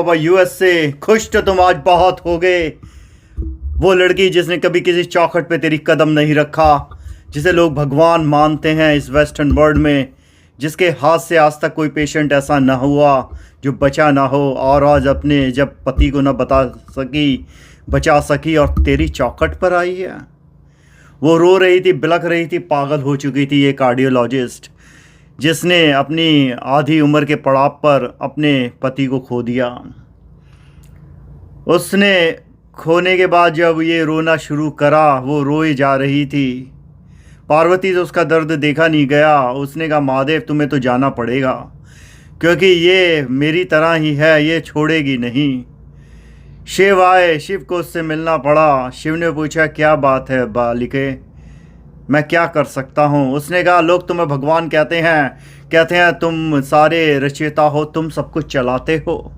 बाबा US से। खुश तो तुम आज बहुत हो गए। वो लड़की जिसने कभी किसी चौखट पे तेरी कदम नहीं रखा, जिसे लोग भगवान मानते हैं इस वेस्टर्न वर्ल्ड में, जिसके हाथ से आज तक कोई पेशेंट ऐसा ना हुआ जो बचा ना हो, और आज अपने जब पति को ना बचा सकी और तेरी चौखट पर आई है। वो रो रही थी, बिलख रही थी, पागल हो चुकी थी। ये कार्डियोलॉजिस्ट जिसने अपनी आधी उम्र के पड़ाव पर अपने पति को खो दिया, उसने खोने के बाद जब ये रोना शुरू करा, वो रोए जा रही थी। पार्वती तो उसका दर्द देखा नहीं गया। उसने कहा, महादेव तुम्हें तो जाना पड़ेगा, क्योंकि ये मेरी तरह ही है, ये छोड़ेगी नहीं। शिव आए, शिव को उससे मिलना पड़ा। शिव ने पूछा, क्या बात है बालिके, मैं क्या कर सकता हूँ? उसने कहा, लोग तुम्हें भगवान कहते हैं तुम सारे रचयिता हो, तुम सब कुछ चलाते हो।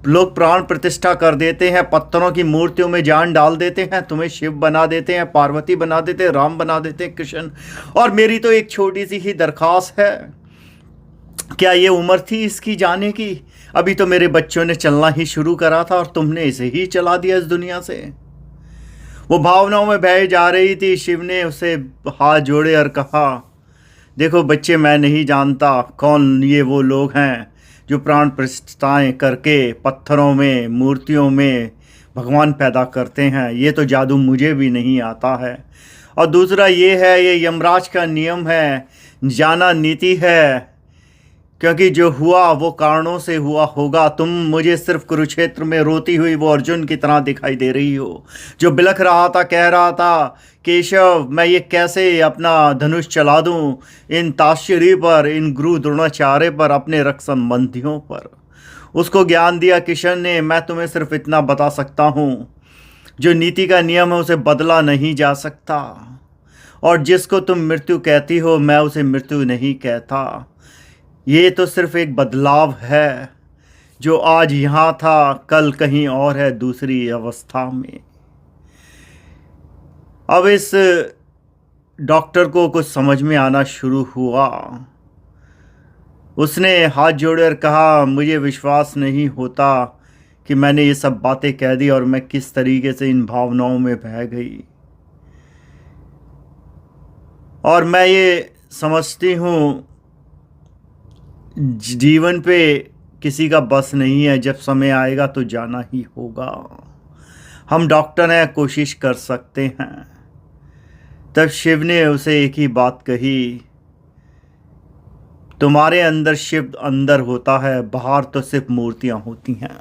लोग प्राण प्रतिष्ठा कर देते हैं, पत्थरों की मूर्तियों में जान डाल देते हैं, तुम्हें शिव बना देते हैं, पार्वती बना देते हैं, राम बना देते हैं, कृष्ण। और मेरी तो एक छोटी सी ही दरख्वास्त है, क्या ये उम्र थी इसकी जाने की? अभी तो मेरे बच्चों ने चलना ही शुरू करा था और तुमने इसे ही चला दिया इस दुनिया से। वो भावनाओं में बह जा रही थी। शिव ने उसे हाथ जोड़े और कहा, देखो बच्चे, मैं नहीं जानता कौन ये वो लोग हैं जो प्राण प्रतिष्ठाएं करके पत्थरों में, मूर्तियों में भगवान पैदा करते हैं। ये तो जादू मुझे भी नहीं आता है। और दूसरा ये है, ये यमराज का नियम है, जाना नीति है, क्योंकि जो हुआ वो कारणों से हुआ होगा। तुम मुझे सिर्फ कुरुक्षेत्र में रोती हुई वो अर्जुन की तरह दिखाई दे रही हो, जो बिलख रहा था, कह रहा था, केशव मैं ये कैसे अपना धनुष चला दूं इन ताश्री पर, इन गुरु द्रोणाचार्य पर, अपने रक्त संबंधियों पर। उसको ज्ञान दिया किशन ने। मैं तुम्हें सिर्फ इतना बता सकता हूँ, जो नीति का नियम है उसे बदला नहीं जा सकता। और जिसको तुम मृत्यु कहती हो, मैं उसे मृत्यु नहीं कहता। ये तो सिर्फ एक बदलाव है, जो आज यहाँ था कल कहीं और है, दूसरी अवस्था में। अब इस डॉक्टर को कुछ समझ में आना शुरू हुआ। उसने हाथ जोड़कर कहा, मुझे विश्वास नहीं होता कि मैंने ये सब बातें कह दी और मैं किस तरीके से इन भावनाओं में बह गई। और मैं ये समझती हूँ, जीवन पे किसी का बस नहीं है, जब समय आएगा तो जाना ही होगा। हम डॉक्टर हैं, कोशिश कर सकते हैं। तब शिव ने उसे एक ही बात कही, तुम्हारे अंदर शिव अंदर होता है, बाहर तो सिर्फ मूर्तियां होती हैं।